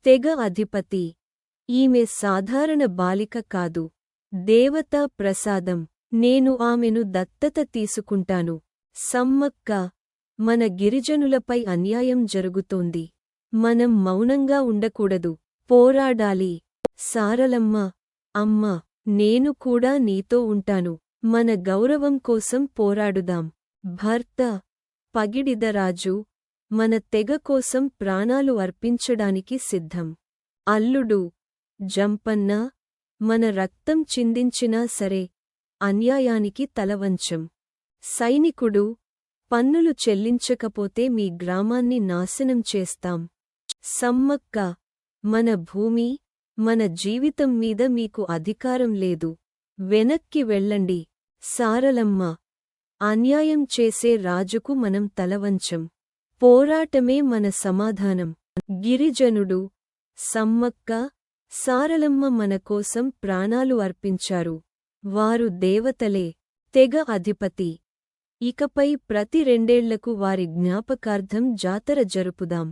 తెగ అధిపతి. ఈమె సాధారణ బాలిక కాదు, దేవతా ప్రసాదం. నేను ఆమెను దత్తత తీసుకుంటాను. సమ్మక్క, మన గిరిజనులపై అన్యాయం జరుగుతోంది. మనం మౌనంగా ఉండకూడదు, పోరాడాలి. సారలమ్మ, అమ్మా, నేను కూడా నీతో ఉంటాను. మన గౌరవం కోసం పోరాడుదాం. భర్త పగిడిదరాజు, మన తెగ కోసం ప్రాణాలు అర్పించడానికి సిద్ధం. అల్లుడు జంపన్న, మన రక్తం చిందించినా సరే అన్యాయానికి తలవంచం. సైనికుడు, పన్నులు చెల్లించకపోతే మీ గ్రామాన్ని నాశనం చేస్తాం. సమ్మక్క, మన భూమి, మన జీవితం మీద మీకు అధికారం లేదు. వెనక్కి వెళ్ళండి. సారలమ్మ, అన్యాయం చేసే రాజుకు మనం తలవంచం. పోరాటమే మన సమాధానం. గిరిజనుడు, సమ్మక్క, సారలమ్మ మన కోసం ప్రాణాలు అర్పించారు. వారు దేవతలే, తెగ అధిపతి. ఇకపై ప్రతి రెండేళ్లకు వారి జ్ఞాపకార్థం జాతర జరుపుదాం.